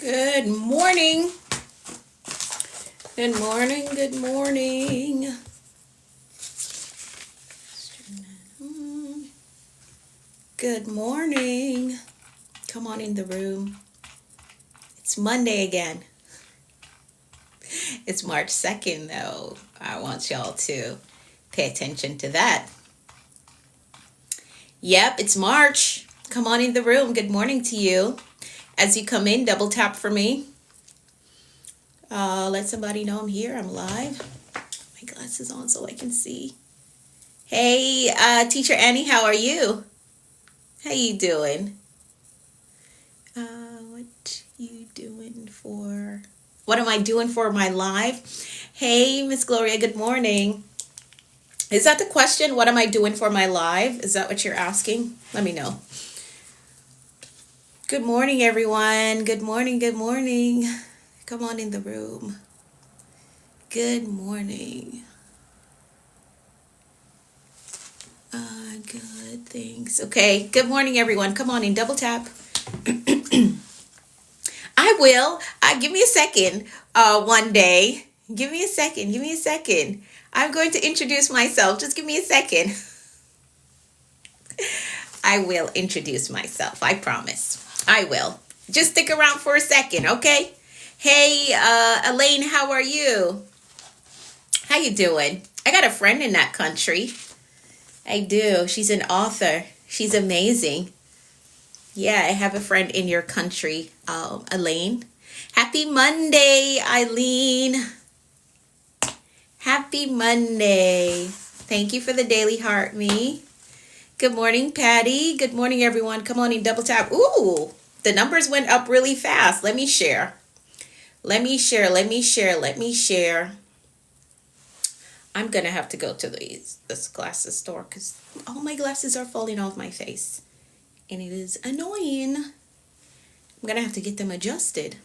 Good morning. Good morning. Good morning. Good morning. Come on in the room. It's Monday again. It's March 2nd, though. I want y'all to pay attention to that. Yep, it's March. Come on in the room. Good morning to you. As you come in, double tap for me. Let somebody know I'm here. I'm live. My glasses on so I can see. Hey, Teacher Annie, how are you? How you doing? What am I doing for my live? Hey, Miss Gloria, good morning. Is that the question? What am I doing for my live? Is that what you're asking? Let me know. Good morning, everyone. Good morning. Good morning. Come on in the room. Good morning. Good, thanks. Okay, good morning, everyone. Come on in, double tap. I will. Give me a second one day. Give me a second. Give me a second. I'm going to introduce myself. Just give me a second. I will introduce myself. I promise. I will. Just stick around for a second, okay? Hey, Elaine, how are you? How you doing? I got a friend in that country. I do. She's an author. She's amazing. Yeah, I have a friend in your country, Elaine. Happy Monday, Eileen. Happy Monday. Thank you for the daily heart, me. Good morning, Patty. Good morning, everyone. Come on in, double tap. Ooh, the numbers went up really fast. Let me share. Let me share. I'm going to have to go to this glasses store because all my glasses are falling off my face. And it is annoying. I'm going to have to get them adjusted.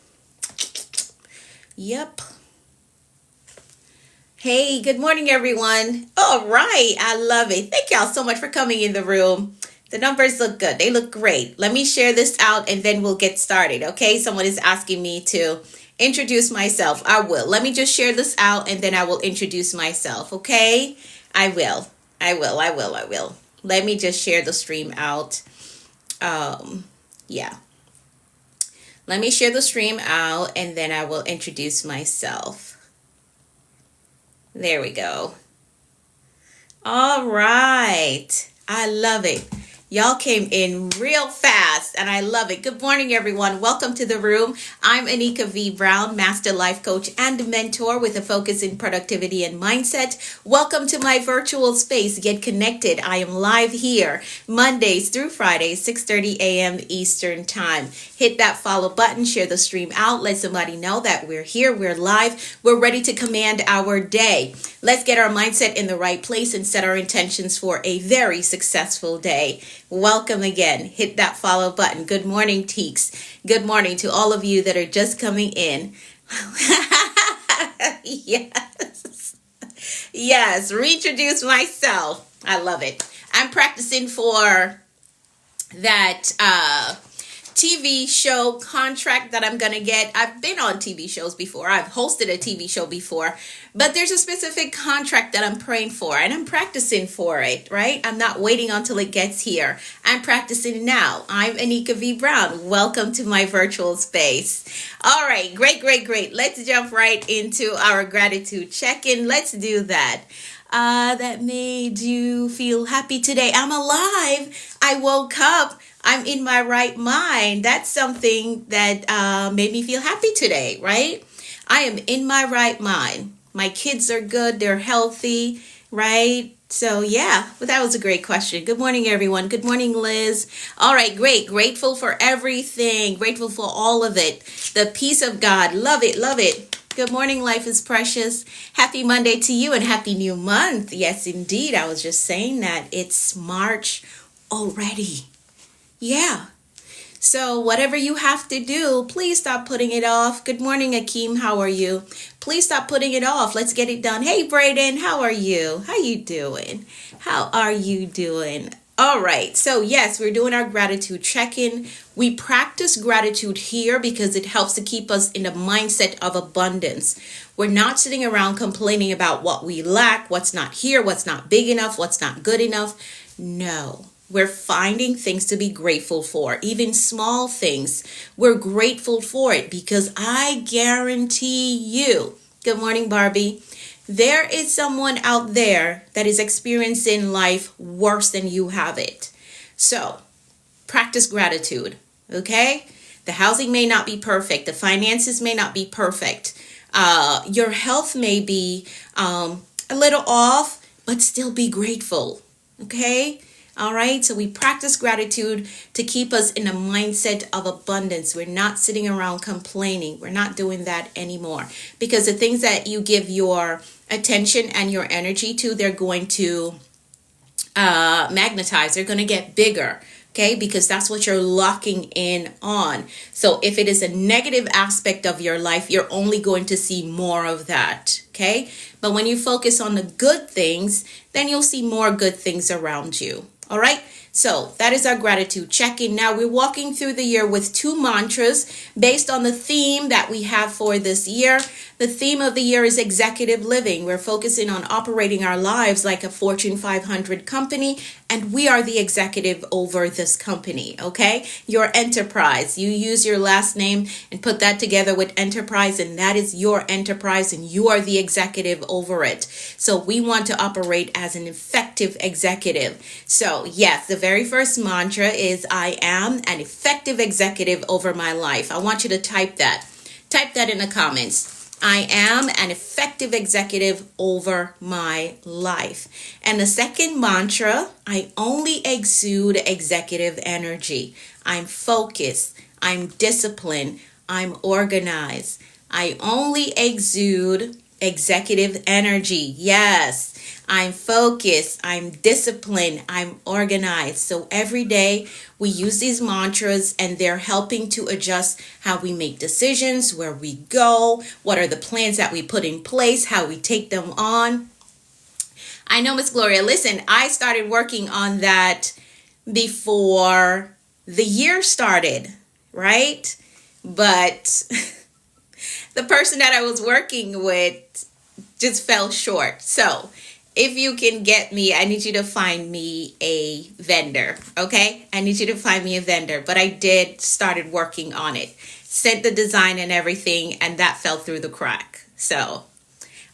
Yep. Hey, good morning, everyone. All right. I love it. Thank y'all so much for coming in the room. The numbers look good. They look great. Let me share this out and then we'll get started. Okay. Someone is asking me to introduce myself. I will. Let me just share this out and then I will introduce myself. Okay. I will. Let me just share the stream out. Yeah. Let me share the stream out and then I will introduce myself. There we go. All right. I love it. Y'all came in real fast and I love it. Good morning, everyone. Welcome to the room. I'm Anika V. Brown, Master Life Coach and Mentor with a focus in productivity and mindset. Welcome to my virtual space. Get connected. I am live here Mondays through Fridays, 6:30 a.m. Eastern Time. Hit that follow button, share the stream out, let somebody know that we're here, we're live, we're ready to command our day. Let's get our mindset in the right place and set our intentions for a very successful day. Welcome again. Hit that follow button. Good morning, Teeks. Good morning to all of you that are just coming in. Yes, reintroduce myself. I love it. I'm practicing for that TV show contract that I'm going to get. I've been on TV shows before. I've hosted a TV show before, but there's a specific contract that I'm praying for and I'm practicing for it, right? I'm not waiting until it gets here. I'm practicing now. I'm Anika V. Brown. Welcome to my virtual space. All right, great. Let's jump right into our gratitude check-in. Let's do that. That made you feel happy today. I'm alive. I woke up. I'm in my right mind. That's something that made me feel happy today, right? I am in my right mind. My kids are good. They're healthy, right? So yeah, but that was a great question. Good morning, everyone. Good morning, Liz. All right, great. Grateful for everything. Grateful for all of it. The peace of God. Love it. Good morning, Life is Precious. Happy Monday to you and happy new month. Yes, indeed. I was just saying that it's March already. Yeah. So whatever you have to do, please stop putting it off. Good morning, Akeem. How are you? Please stop putting it off. Let's get it done. Hey, Brayden. How are you? How you doing? All right. So, yes, we're doing our gratitude check in. We practice gratitude here because it helps to keep us in the mindset of abundance. We're not sitting around complaining about what we lack, what's not here, what's not big enough, what's not good enough. No. We're finding things to be grateful for, even small things. We're grateful for it because I guarantee you, good morning, Barbie, there is someone out there that is experiencing life worse than you have it. So practice gratitude, okay? The housing may not be perfect. The finances may not be perfect. Your health may be a little off, but still be grateful, okay? All right, so we practice gratitude to keep us in a mindset of abundance. We're not sitting around complaining. We're not doing that anymore because the things that you give your attention and your energy to, they're going to magnetize. They're going to get bigger. Okay, because that's what you're locking in on. So if it is a negative aspect of your life, you're only going to see more of that. Okay, but when you focus on the good things, then you'll see more good things around you. All right. So that is our gratitude check-in. Now we're walking through the year with two mantras based on the theme that we have for this year. The theme of the year is executive living. We're focusing on operating our lives like a Fortune 500 company, and we are the executive over this company, okay? Your enterprise. You use your last name and put that together with enterprise, and that is your enterprise, and you are the executive over it. So we want to operate as an effective executive. So yes, the very first mantra is I am an effective executive over my life. I want you to type that. Type that in the comments. I am an effective executive over my life. And the second mantra, I only exude executive energy. I'm focused. I'm disciplined. I'm organized. I only exude executive energy. Yes, I'm focused. I'm disciplined. I'm organized. So every day we use these mantras and they're helping to adjust how we make decisions, where we go, what are the plans that we put in place, how we take them on. I know, Miss Gloria, listen, I started working on that before the year started, right? But the person that I was working with just fell short. So if you can get me, I need you to find me a vendor, okay? I need you to find me a vendor. But I did started working on it. Sent the design and everything, and that fell through the crack. So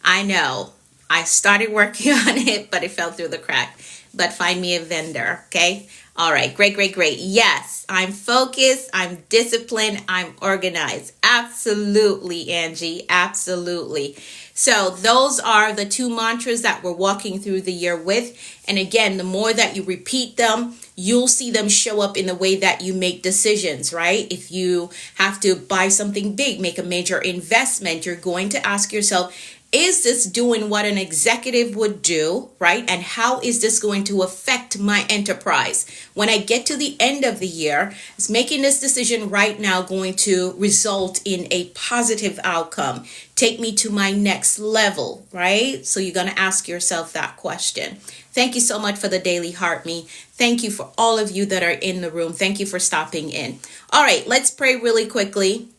I know I started working on it, but it fell through the crack. But find me a vendor, okay? All right, great, great, great. Yes, I'm focused, I'm disciplined, I'm organized. Absolutely, Angie, absolutely. So those are the two mantras that we're walking through the year with. And again, the more that you repeat them, you'll see them show up in the way that you make decisions, right? If you have to buy something big, make a major investment, you're going to ask yourself, is this doing what an executive would do, right? And how is this going to affect my enterprise? When I get to the end of the year, is making this decision right now going to result in a positive outcome? Take me to my next level, right? So you're going to ask yourself that question. Thank you so much for the Daily Heart Me. Thank you for all of you that are in the room. Thank you for stopping in. All right, let's pray really quickly.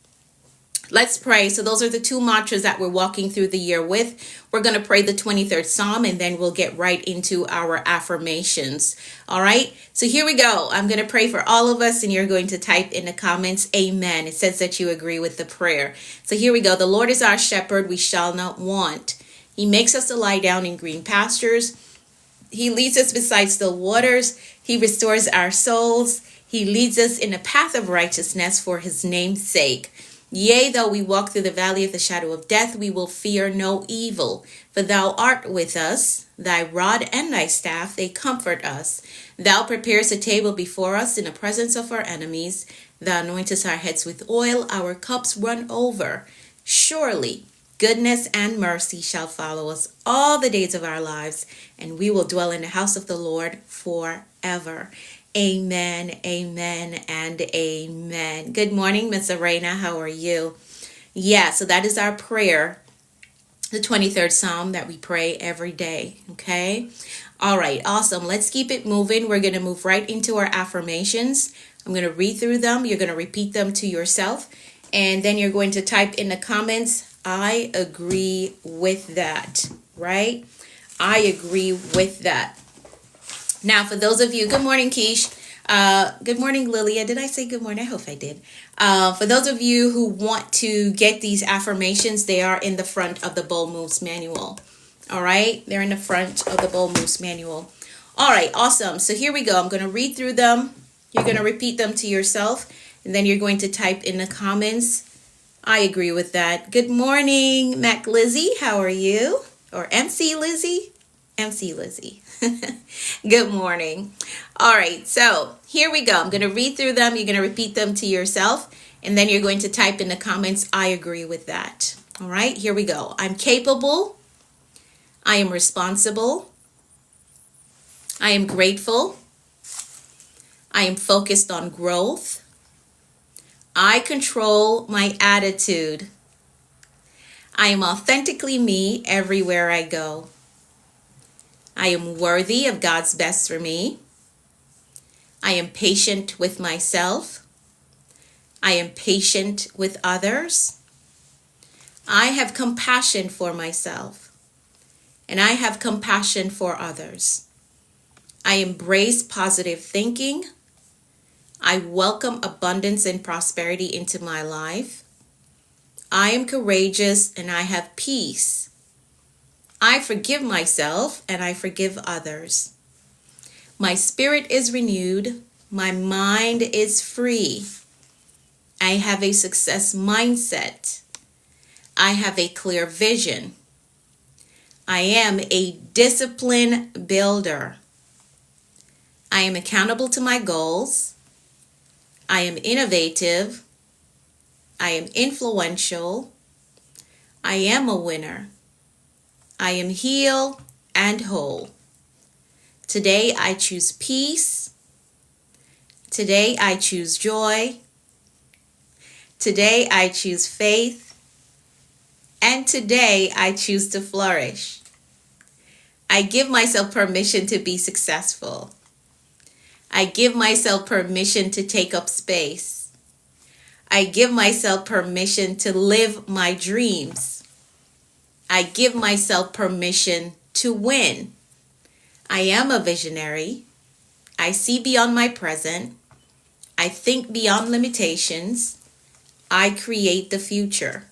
Let's pray. So those are the two mantras that we're walking through the year with. We're going to pray the 23rd Psalm and then we'll get right into our affirmations. All right. So here we go. I'm going to pray for all of us and you're going to type in the comments, amen. It says that you agree with the prayer. So here we go. The Lord is our shepherd. We shall not want. He makes us to lie down in green pastures. He leads us beside still waters. He restores our souls. He leads us in a path of righteousness for his name's sake. Yea, though we walk through the valley of the shadow of death, we will fear no evil. For thou art with us, thy rod and thy staff, they comfort us. Thou preparest a table before us in the presence of our enemies. Thou anointest our heads with oil, our cups run over. Surely goodness and mercy shall follow us all the days of our lives, and we will dwell in the house of the Lord forever. Amen, amen, and amen. Good morning, Miss Arena. How are you? Yeah, so that is our prayer, the 23rd Psalm that we pray every day, okay? All right, awesome. Let's keep it moving. We're going to move right into our affirmations. I'm going to read through them. You're going to repeat them to yourself. And then you're going to type in the comments, I agree with that, right? I agree with that. Now, for those of you, good morning, Keish. Good morning, Lilia. Did I say good morning? I hope I did. For those of you who want to get these affirmations, they are in the front of the Bold Moves manual. All right, they're in the front of the Bold Moves manual. All right, awesome. So here we go. I'm going to read through them. You're going to repeat them to yourself, and then you're going to type in the comments, I agree with that. Good morning, Mac Lizzie. How are you? Or MC Lizzie? MC Lizzie. Good morning. All right, so here we go. I'm going to read through them. You're going to repeat them to yourself, and then you're going to type in the comments, I agree with that. All right, here we go. I'm capable. I am responsible. I am grateful. I am focused on growth. I control my attitude. I am authentically me everywhere I go. I am worthy of God's best for me. I am patient with myself. I am patient with others. I have compassion for myself. And I have compassion for others. I embrace positive thinking. I welcome abundance and prosperity into my life. I am courageous and I have peace. I forgive myself and I forgive others. My spirit is renewed. My mind is free. I have a success mindset. I have a clear vision. I am a discipline builder. I am accountable to my goals. I am innovative. I am influential. I am a winner. I am healed and whole. Today I choose peace. Today I choose joy. Today I choose faith. And today I choose to flourish. I give myself permission to be successful. I give myself permission to take up space. I give myself permission to live my dreams. I give myself permission to win. I am a visionary. I see beyond my present. I think beyond limitations. I create the future.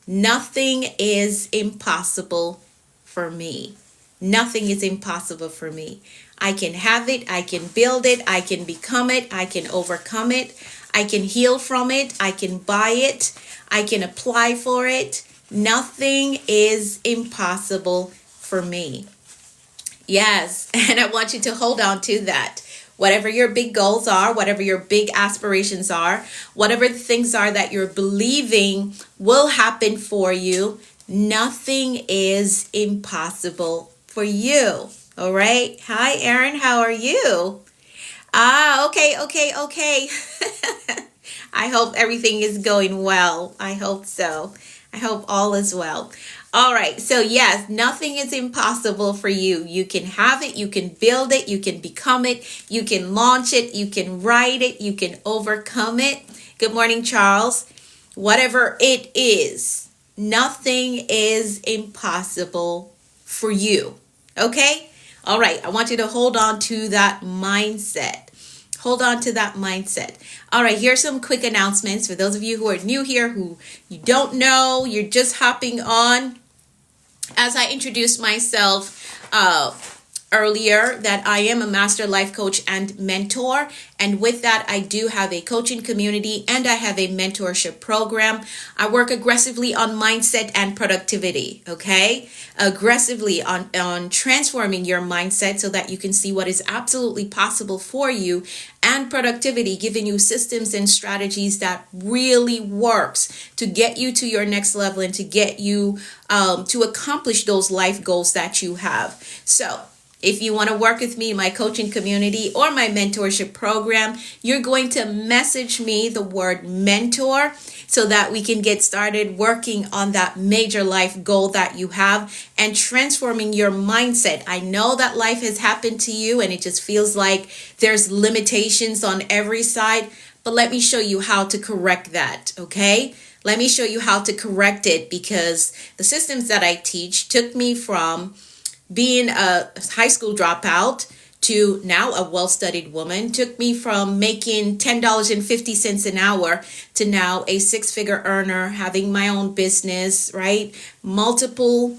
Nothing is impossible for me. Nothing is impossible for me. I can have it. I can build it. I can become it. I can overcome it. I can heal from it. I can buy it. I can apply for it. Nothing is impossible for me. Yes, and I want you to hold on to that. Whatever your big goals are, whatever your big aspirations are, whatever the things are that you're believing will happen for you, nothing is impossible for you. All right. Hi, Erin. How are you? Okay. I hope everything is going well. I hope so. I hope all is well. All right. So yes, nothing is impossible for you. You can have it. You can build it. You can become it. You can launch it. You can write it. You can overcome it. Good morning, Charles. Whatever it is, nothing is impossible for you. Okay? All right. I want you to hold on to that mindset. Hold on to that mindset. All right, here's some quick announcements for those of you who are new here, who you don't know, you're just hopping on. As I introduced myself earlier, that I am a master life coach and mentor. And with that, I do have a coaching community and I have a mentorship program. I work aggressively on mindset and productivity, okay? Aggressively on transforming your mindset so that you can see what is absolutely possible for you, and productivity, giving you systems and strategies that really works to get you to your next level and to get you to accomplish those life goals that you have. So If you want to work with me in my coaching community or my mentorship program, you're going to message me the word mentor so that we can get started working on that major life goal that you have and transforming your mindset. I know that life has happened to you and it just feels like there's limitations on every side, but let me show you how to correct that, okay? Let me show you how to correct it, because the systems that I teach took me from being a high school dropout to now a well-studied woman, took me from making $10.50 an hour to now a six-figure earner, having my own business, right? Multiple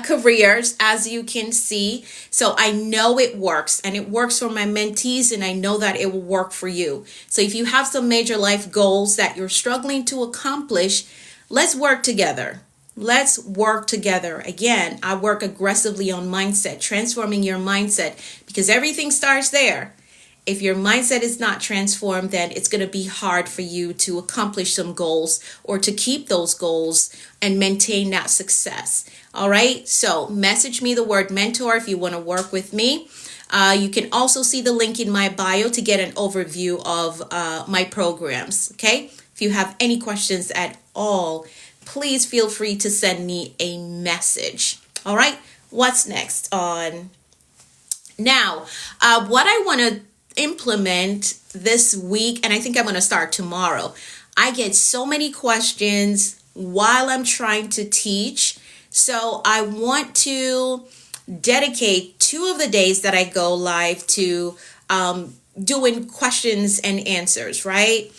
careers, as you can see. So I know it works, and it works for my mentees, and I know that it will work for you. So if you have some major life goals that you're struggling to accomplish, let's work together. Let's work together. Again, I work aggressively on mindset, transforming your mindset, because everything starts there. If your mindset is not transformed, then it's going to be hard for you to accomplish some goals or to keep those goals and maintain that success. All right. So message me the word mentor if you want to work with me. You can also see the link in my bio to get an overview of my programs. Okay. If you have any questions at all, please feel free to send me a message. All right. What's next on now? What I want to implement this week, and I think I'm going to start tomorrow. I get so many questions while I'm trying to teach. So I want to dedicate 2 of the days that I go live to doing questions and answers, right?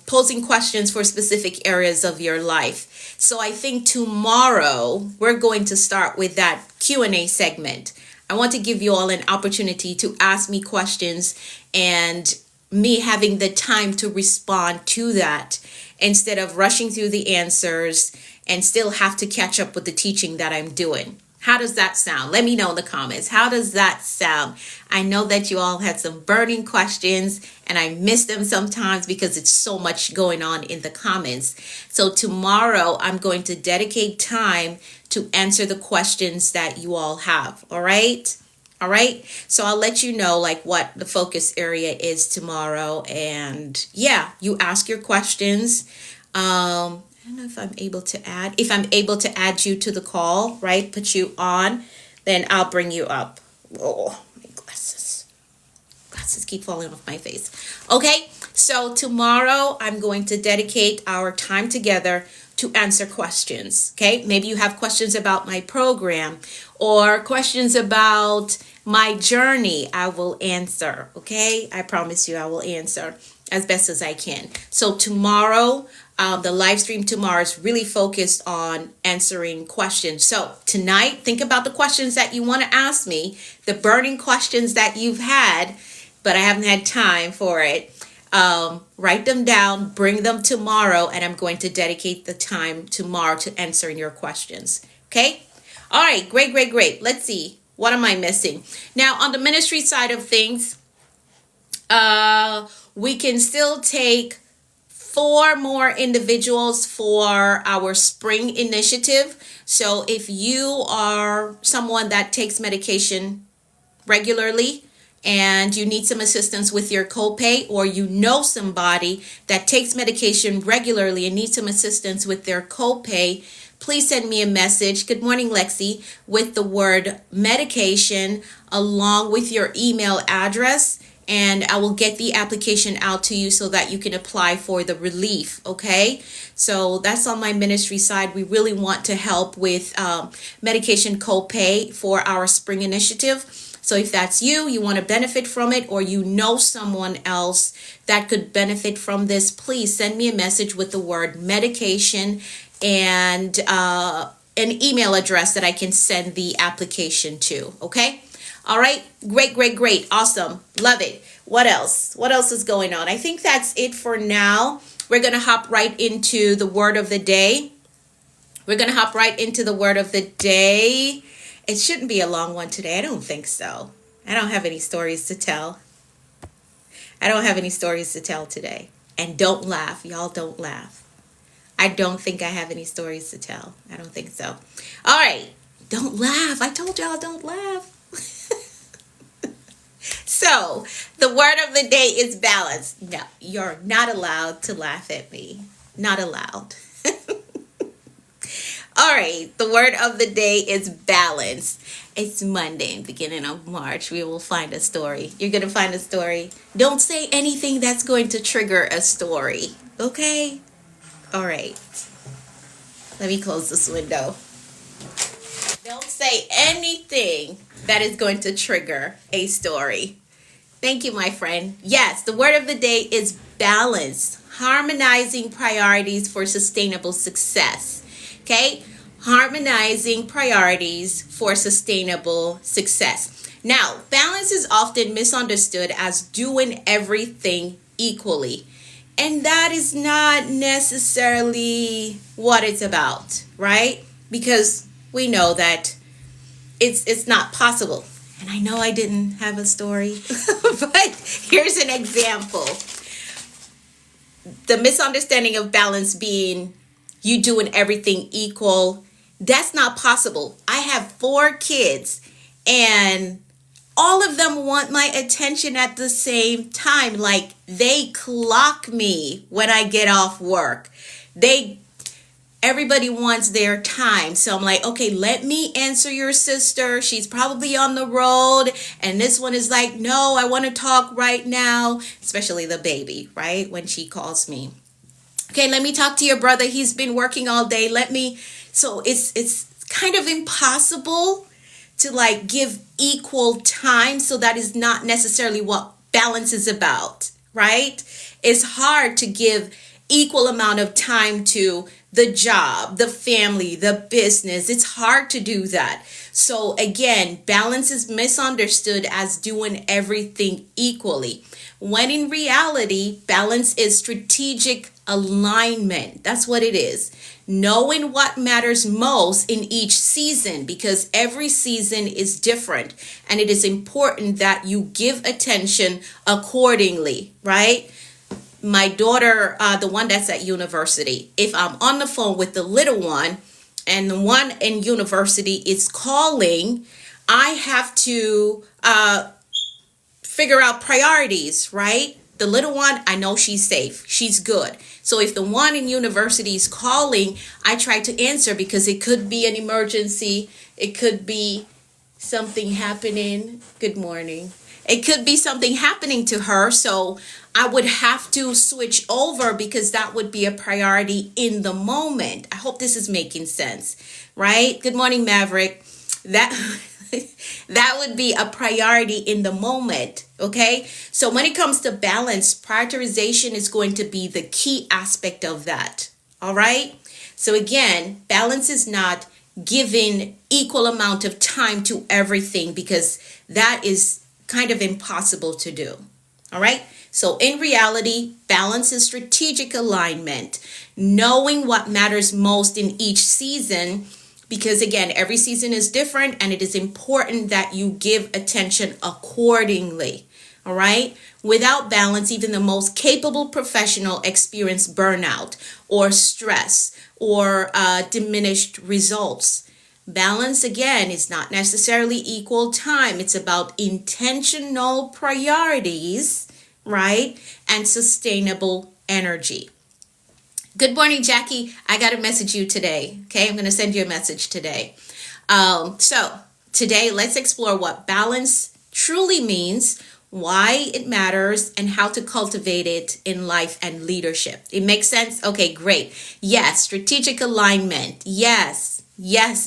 Posing questions for specific areas of your life. So I think tomorrow we're going to start with that Q&A segment. I want to give you all an opportunity to ask me questions and me having the time to respond to that instead of rushing through the answers and still have to catch up with the teaching that I'm doing. How does that sound? Let me know in the comments. How does that sound? I know that you all had some burning questions and I miss them sometimes because it's so much going on in the comments. So tomorrow I'm going to dedicate time to answer the questions that you all have. All right. All right. So I'll let you know like what the focus area is tomorrow. And yeah, you ask your questions. I don't know if I'm able to add. If I'm able to add you to the call, right? Put you on, then I'll bring you up. Oh, my glasses. Glasses keep falling off my face. Okay, so tomorrow I'm going to dedicate our time together to answer questions. Okay, maybe you have questions about my program or questions about my journey. I will answer. Okay, I promise you I will answer as best as I can. So tomorrow, the live stream tomorrow is really focused on answering questions. So tonight, think about the questions that you want to ask me, the burning questions that you've had, but I haven't had time for it. Write them down, bring them tomorrow, and I'm going to dedicate the time tomorrow to answering your questions. Okay? All right, great. Let's see. What am I missing? Now, on the ministry side of things, we can still take 4 more individuals for our spring initiative. So if you are someone that takes medication regularly and you need some assistance with your copay, or you know somebody that takes medication regularly and needs some assistance with their copay, please send me a message. Good morning, Lexi, with the word medication along with your email address, and I will get the application out to you so that you can apply for the relief. Okay, so that's on my ministry side. We really want to help with medication copay for our spring initiative. So if that's you, you want to benefit from it, or you know someone else that could benefit from this, please send me a message with the word medication and an email address that I can send the application to. Okay. All right. Great. Awesome. Love it. What else? What else is going on? I think that's it for now. We're going to hop right into the word of the day. It shouldn't be a long one today. I don't think so. I don't have any stories to tell. Today. And don't laugh. Y'all don't laugh. I don't think I have any stories to tell. I don't think so. All right. Don't laugh. I told y'all don't laugh. So, the word of the day is balance. No, you're not allowed to laugh at me. Not allowed. All right, the word of the day is balance. It's Monday, beginning of March. We will find a story. You're going to find a story. Don't say anything that's going to trigger a story. Okay? All right. Let me close this window. Don't say anything that is going to trigger a story. Thank you, my friend. Yes, the word of the day is balance. Harmonizing priorities for sustainable success. Okay? Harmonizing priorities for sustainable success. Now, balance is often misunderstood as doing everything equally. And that is not necessarily what it's about, right? Because we know that it's not possible. And I know I didn't have a story, but here's an example. The misunderstanding of balance being you doing everything equal. That's not possible. I have 4 kids and all of them want my attention at the same time. Like they clock me when I get off work. Everybody wants their time. So I'm like, okay, let me answer your sister. She's probably on the road. And this one is like, no, I want to talk right now. Especially the baby, right? When she calls me. Okay, let me talk to your brother. He's been working all day. So it's kind of impossible to like give equal time. So that is not necessarily what balance is about, right? It's hard to give equal amount of time to the job, the family, the business. It's hard to do that. So again, balance is misunderstood as doing everything equally. When in reality, balance is strategic alignment. That's what it is. Knowing what matters most in each season, because every season is different and it is important that you give attention accordingly, right? My daughter, the one that's at university, if I'm on the phone with the little one and the one in university is calling, I have to figure out priorities, right? The little one, I know she's safe. She's good. So if the one in university is calling, I try to answer because it could be an emergency. It could be something happening. Good morning. It could be something happening to her. So I would have to switch over because that would be a priority in the moment. I hope this is making sense, right? Good morning, Maverick. That would be a priority in the moment, okay? So when it comes to balance, prioritization is going to be the key aspect of that, all right? So again, balance is not giving equal amount of time to everything because that is kind of impossible to do, all right? So in reality, balance is strategic alignment, knowing what matters most in each season. Because again, every season is different and it is important that you give attention accordingly. All right. Without balance, even the most capable professional experience burnout or stress or diminished results. Balance, again, is not necessarily equal time. It's about intentional priorities, right? And sustainable energy. Good morning, Jackie. I got to message you today. Okay, I'm going to send you a message today. So today, let's explore what balance truly means, why it matters, and how to cultivate it in life and leadership. It makes sense? Okay, great. Yes, strategic alignment. Yes,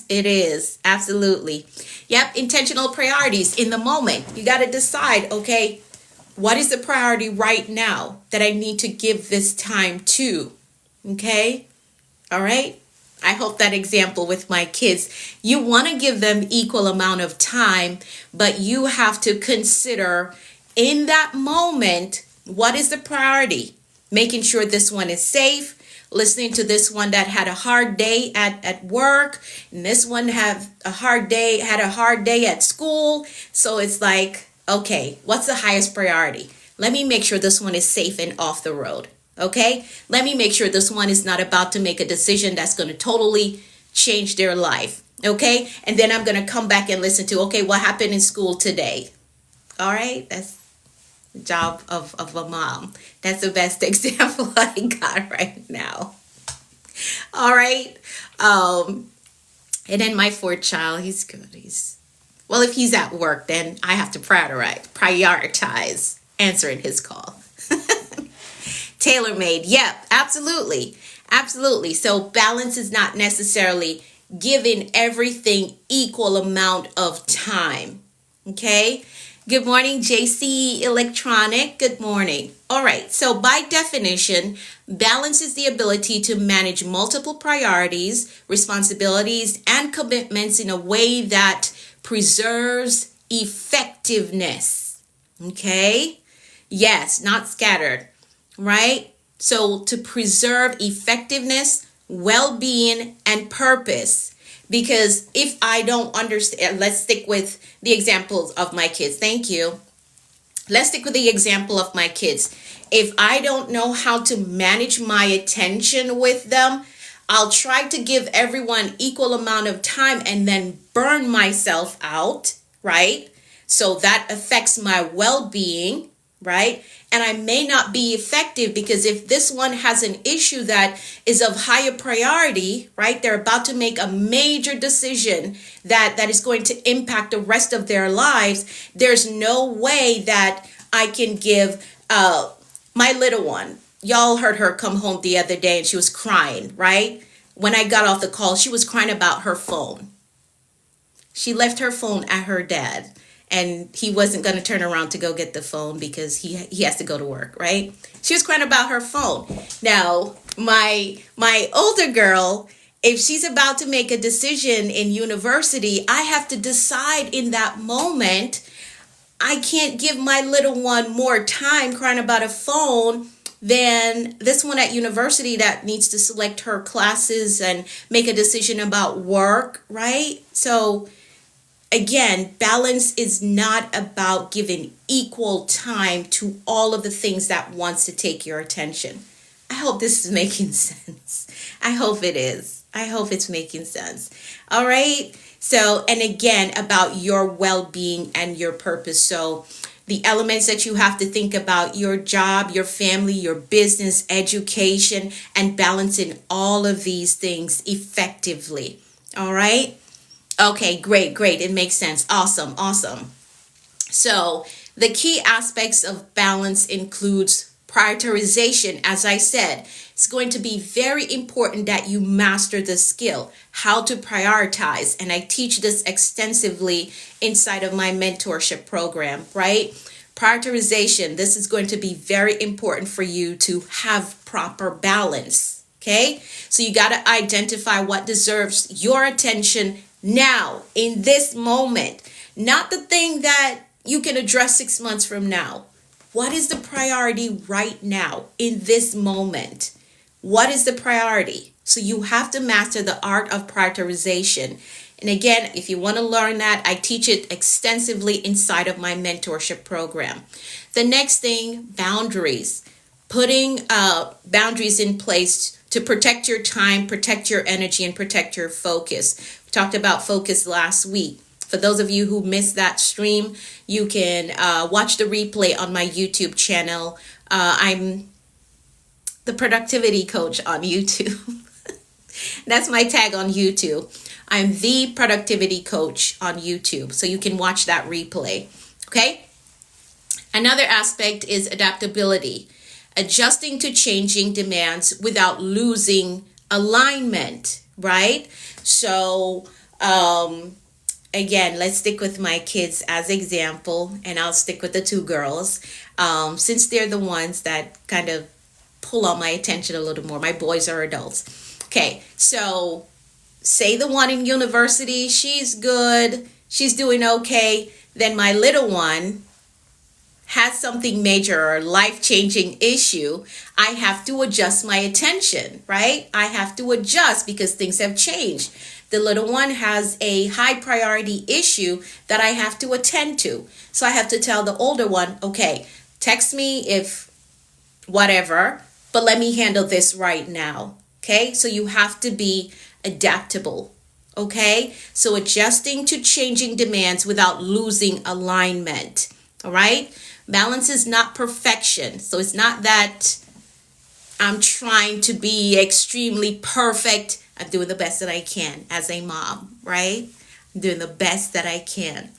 it is. Absolutely. Yep, intentional priorities in the moment. You got to decide, okay, what is the priority right now that I need to give this time to? Okay. All right. I hope that example with my kids, you want to give them equal amount of time, but you have to consider in that moment, what is the priority? Making sure this one is safe, listening to this one that had a hard day at work, and this one had a hard day at school. So it's like, okay, what's the highest priority? Let me make sure this one is safe and off the road. Okay, let me make sure this one is not about to make a decision that's going to totally change their life. Okay. And then I'm going to come back and listen to, okay, what happened in school today? All right. That's the job of a mom. That's the best example I got right now. All right. And then my fourth child, he's good. Well, if he's at work, then I have to prioritize answering his call. Tailor made. Yep, absolutely. Absolutely. So balance is not necessarily giving everything equal amount of time. Okay. Good morning, JC Electronic. Good morning. All right. So by definition, balance is the ability to manage multiple priorities, responsibilities, and commitments in a way that preserves effectiveness. Okay. Yes, not scattered, right? So to preserve effectiveness, well-being, and purpose. Because if I don't understand, let's stick with the examples of my kids. Thank you. Let's stick with the example of my kids. If I don't know how to manage my attention with them, I'll try to give everyone equal amount of time and then burn myself out, right? So that affects my well-being, right? And I may not be effective because if this one has an issue that is of higher priority, right? They're about to make a major decision that is going to impact the rest of their lives. There's no way that I can give my little one. Y'all heard her come home the other day and she was crying, right? When I got off the call, she was crying about her phone. She left her phone at her dad. And he wasn't going to turn around to go get the phone because he has to go to work, right? She was crying about her phone. Now, my older girl, if she's about to make a decision in university, I have to decide in that moment. I can't give my little one more time crying about a phone than this one at university that needs to select her classes and make a decision about work, right? So again, balance is not about giving equal time to all of the things that wants to take your attention. I hope this is making sense. I hope it is. I hope it's making sense. All right. So, and again, about your well-being and your purpose. So the elements that you have to think about: your job, your family, your business, education, and balancing all of these things effectively. All right. Okay, great. It makes sense. Awesome. So the key aspects of balance includes prioritization. As I said, it's going to be very important that you master the skill, how to prioritize. And I teach this extensively inside of my mentorship program, right? Prioritization. This is going to be very important for you to have proper balance. Okay, so you got to identify what deserves your attention now, in this moment, not the thing that you can address 6 months from now. What is the priority right now in this moment? What is the priority? So you have to master the art of prioritization. And again, if you want to learn that, I teach it extensively inside of my mentorship program. The next thing, boundaries. Putting boundaries in place to protect your time, protect your energy, and protect your focus. We talked about focus last week. For those of you who missed that stream, you can watch the replay on my YouTube channel. I'm the productivity coach on YouTube. That's my tag on YouTube. I'm the productivity coach on YouTube. So you can watch that replay. Okay. Another aspect is adaptability. Adjusting to changing demands without losing alignment, right? So, again, let's stick with my kids as example, and I'll stick with the two girls, since they're the ones that kind of pull on my attention a little more. My boys are adults. Okay, so say the one in university, she's good, she's doing okay. Then my little one has something major or life-changing issue. I have to adjust my attention, right? I have to adjust because things have changed. The little one has a high priority issue that I have to attend to. So I have to tell the older one, okay, text me if whatever, but let me handle this right now. Okay, so you have to be adaptable. Okay, so adjusting to changing demands without losing alignment. All right, balance is not perfection. So it's not that I'm trying to be extremely perfect. I'm doing the best that I can as a mom, right? I'm doing the best that I can.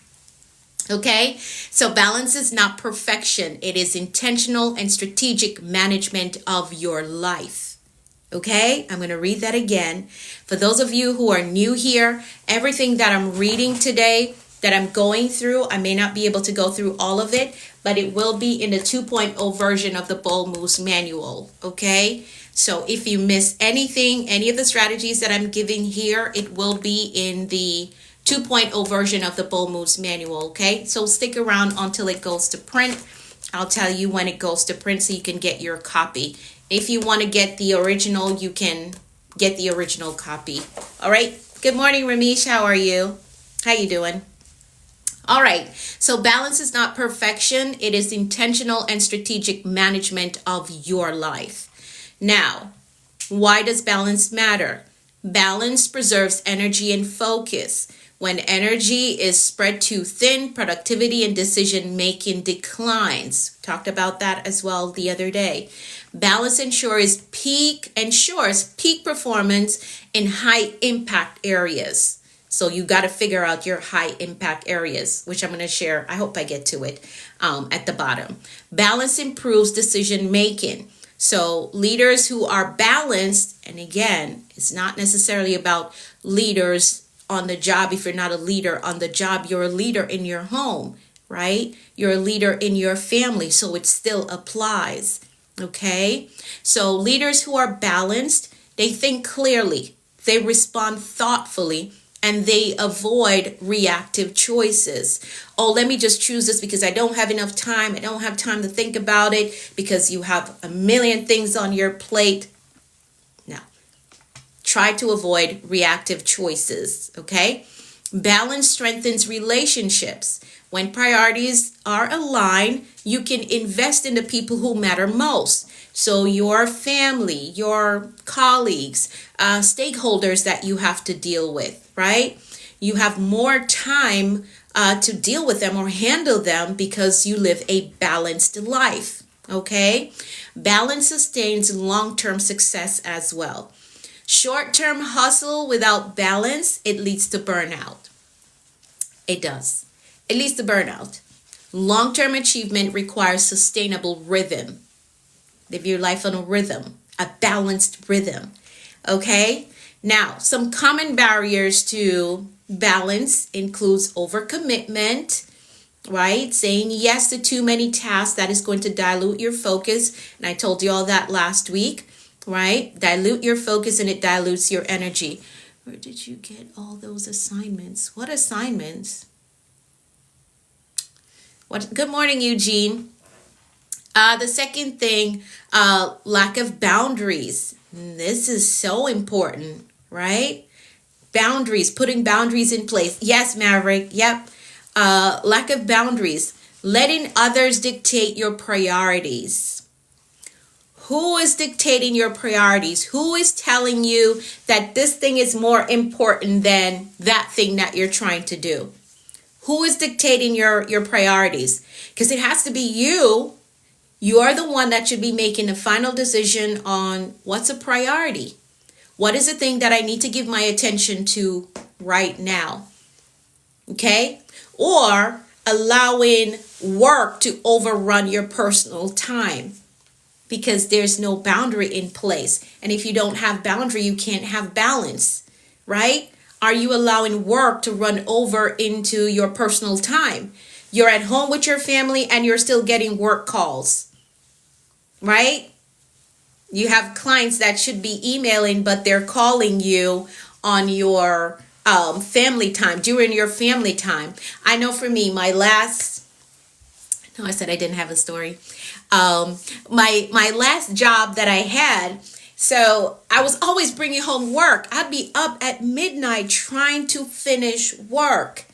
Okay, so balance is not perfection, it is intentional and strategic management of your life. Okay, I'm going to read that again. For those of you who are new here, everything that I'm reading today, that I'm going through, I may not be able to go through all of it, but it will be in the 2.0 version of the Bold Moves Manual. Okay, so if you miss anything, any of the strategies that I'm giving here, it will be in the 2.0 version of the Bold Moves Manual. Okay, so stick around until it goes to print. I'll tell you when it goes to print so you can get your copy. If you want to get the original, you can get the original copy. All right. Good morning, Ramesh. How are you? How you doing? All right. So balance is not perfection. It is intentional and strategic management of your life. Now, why does balance matter? Balance preserves energy and focus. When energy is spread too thin, productivity and decision making declines. Talked about that as well the other day. Balance ensures peak performance in high impact areas. So you got to figure out your high impact areas, which I'm going to share. I hope I get to it at the bottom. Balance improves decision making. So leaders who are balanced, and again, it's not necessarily about leaders on the job. If you're not a leader on the job, you're a leader in your home, right? You're a leader in your family, so it still applies. Okay, so leaders who are balanced, they think clearly, they respond thoughtfully, and they avoid reactive choices. Oh, let me just choose this because I don't have enough time. I don't have time to think about it because you have a million things on your plate. No, try to avoid reactive choices. Okay, balance strengthens relationships. When priorities are aligned, you can invest in the people who matter most. So your family, your colleagues, stakeholders that you have to deal with, right? You have more time to deal with them or handle them because you live a balanced life, okay? Balance sustains long-term success as well. Short-term hustle without balance, it leads to burnout. It does. It leads to burnout. Long-term achievement requires sustainable rhythm. Live your life on a rhythm, a balanced rhythm. Okay? Now, some common barriers to balance includes overcommitment, right? Saying yes to too many tasks, that is going to dilute your focus. And I told you all that last week, right? Dilute your focus and it dilutes your energy. Where did you get all those assignments? What assignments? What? Good morning, Eugene. The second thing, lack of boundaries. This is so important, right? Boundaries, putting boundaries in place. Yes, Maverick. Yep. Lack of boundaries. Letting others dictate your priorities. Who is dictating your priorities? Who is telling you that this thing is more important than that thing that you're trying to do? Who is dictating your priorities? Because it has to be you. You are the one that should be making the final decision on what's a priority. What is the thing that I need to give my attention to right now? Okay? Or allowing work to overrun your personal time because there's no boundary in place. And if you don't have boundary, you can't have balance, right? Are you allowing work to run over into your personal time? You're at home with your family and you're still getting work calls, right? You have clients that should be emailing, but they're calling you on your family time, during your family time. I know for me, I said I didn't have a story. My last job that I had, so I was always bringing home work. I'd be up at midnight trying to finish work.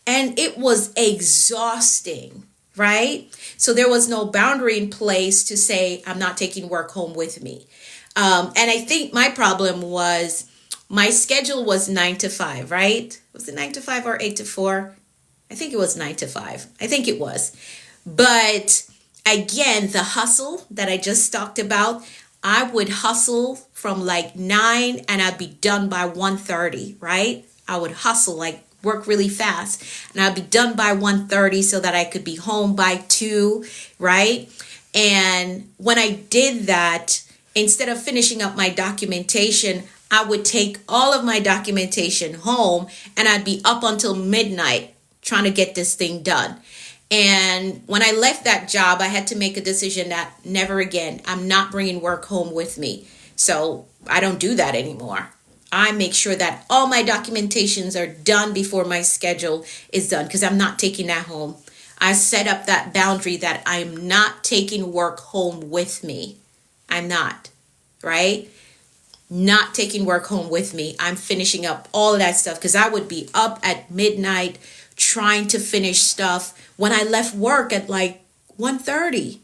And it was exhausting, right? So there was no boundary in place to say, I'm not taking work home with me. And I think my problem was My schedule was 9 to 5, right? Was it 9 to 5 or 8 to 4? I think it was 9 to 5. I think it was. But again, the hustle that I just talked about, I would hustle from like 9 and I'd be done by 1:30, right? I would hustle, like work really fast, and I'd be done by 1:30 so that I could be home by 2, right? And when I did that, instead of finishing up my documentation, I would take all of my documentation home and I'd be up until midnight trying to get this thing done. And when I left that job, I had to make a decision that never again, I'm not bringing work home with me. So I don't do that anymore. I make sure that all my documentations are done before my schedule is done because I'm not taking that home. I set up that boundary that I'm not taking work home with me. I'm not, right? Not taking work home with me. I'm finishing up all of that stuff because I would be up at midnight trying to finish stuff when I left work at like 1:30,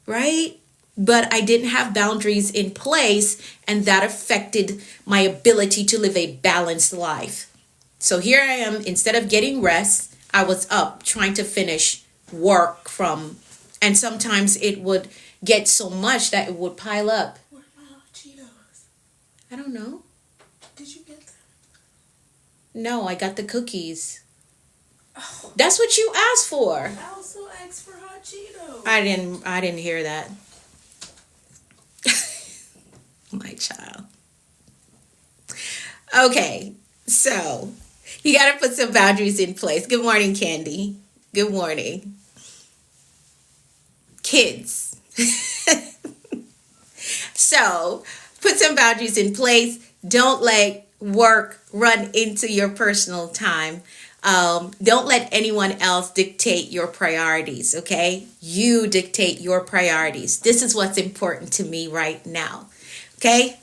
right? But I didn't have boundaries in place, and that affected my ability to live a balanced life. So here I am, instead of getting rest, I was up trying to finish work and sometimes it would get so much that it would pile up. What about Cheetos? I don't know. Did you get them? No, I got the cookies. Oh, That's what you asked for. I also asked for hot Cheetos. I didn't hear that. My child. Okay, so you got to put some boundaries in place. Good morning, Candy. Good morning. Kids. So put some boundaries in place. Don't let work run into your personal time. Don't let anyone else dictate your priorities, okay? You dictate your priorities. This is what's important to me right now, okay?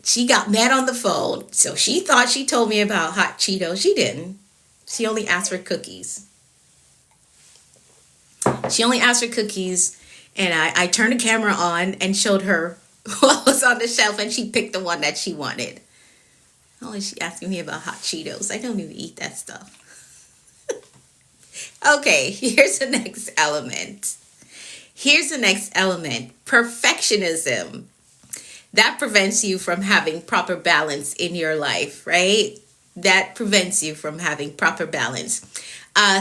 She got mad on the phone, so she thought she told me about hot Cheetos. She didn't. She only asked for cookies. She only asked for cookies, and I turned the camera on and showed her what was on the shelf, and she picked the one that she wanted. Oh, she asking me about hot Cheetos. I don't even eat that stuff. Okay, here's the next element. Perfectionism. That prevents you from having proper balance in your life, right? That prevents you from having proper balance.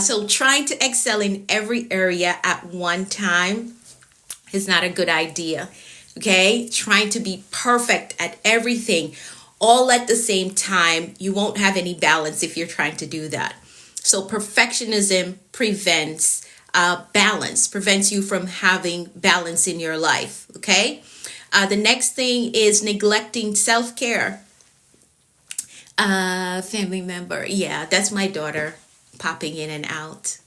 So trying to excel in every area at one time is not a good idea, okay? Trying to be perfect at everything all at the same time, you won't have any balance if you're trying to do that. So perfectionism prevents balance, prevents you from having balance in your life, okay? The next thing is neglecting self-care. Family member, yeah, that's my daughter popping in and out.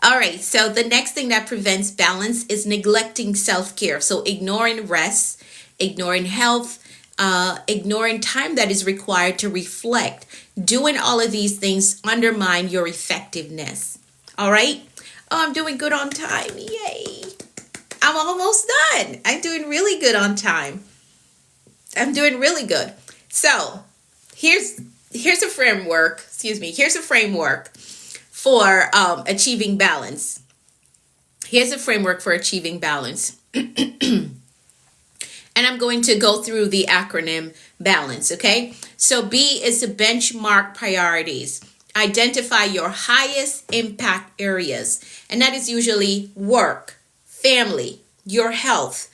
All right, so the next thing that prevents balance is neglecting self-care. So ignoring rest, ignoring health, ignoring time that is required to reflect. Doing all of these things undermine your effectiveness. All right? Oh, I'm doing good on time. Yay. I'm almost done. I'm doing really good on time. I'm doing really good. So here's a framework. Here's a framework for achieving balance. Here's a framework for achieving balance. And I'm going to go through the acronym BALANCE, okay? So B is the benchmark priorities. Identify your highest impact areas. And that is usually work, family, your health,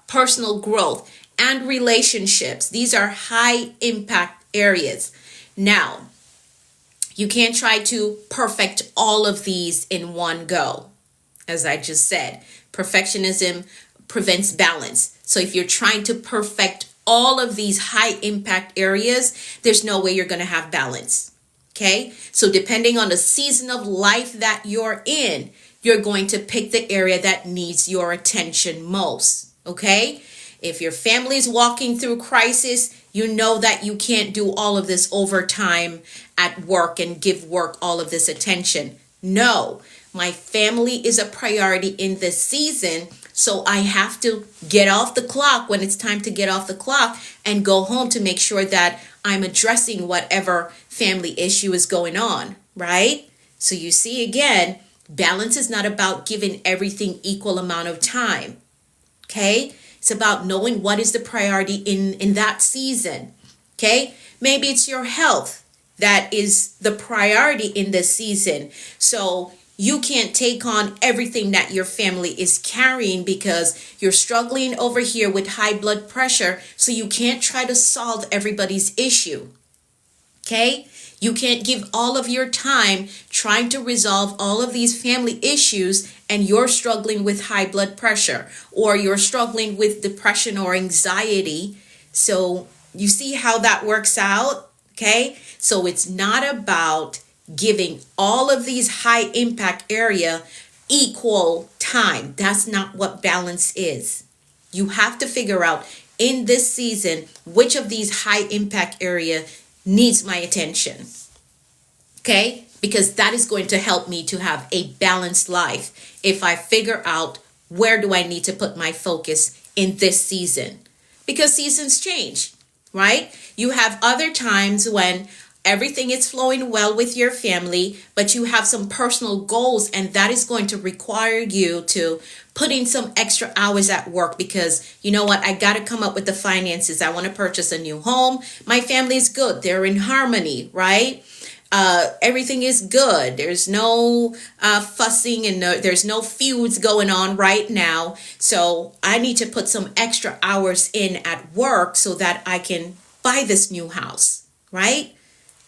personal growth, and relationships. These are high impact areas. Now, you can't try to perfect all of these in one go. As I just said, perfectionism prevents balance. So if you're trying to perfect all of these high impact areas, there's no way you're going to have balance. Okay? So depending on the season of life that you're in, you're going to pick the area that needs your attention most. Okay? If your family is walking through crisis, you know that you can't do all of this overtime at work and give work all of this attention. No, my family is a priority in this season. So I have to get off the clock when it's time to get off the clock and go home to make sure that I'm addressing whatever family issue is going on, right? So you see, again, balance is not about giving everything equal amount of time. Okay? It's about knowing what is the priority in that season. Okay? Maybe it's your health that is the priority in this season. So you can't take on everything that your family is carrying because you're struggling over here with high blood pressure. So you can't try to solve everybody's issue. Okay? You can't give all of your time trying to resolve all of these family issues and you're struggling with high blood pressure or you're struggling with depression or anxiety. So you see how that works out? Okay? So it's not about giving all of these high impact area equal time. That's not what balance is. You have to figure out in this season which of these high impact area needs my attention. Okay? Because that is going to help me to have a balanced life if I figure out where do I need to put my focus in this season. Because seasons change, right? You have other times when everything is flowing well with your family, but you have some personal goals, and that is going to require you to put in some extra hours at work because you know what? I got to come up with the finances. I want to purchase a new home. My family is good. They're in harmony, right? Everything is good. There's no fussing and there's no feuds going on right now. So I need to put some extra hours in at work so that I can buy this new house, right?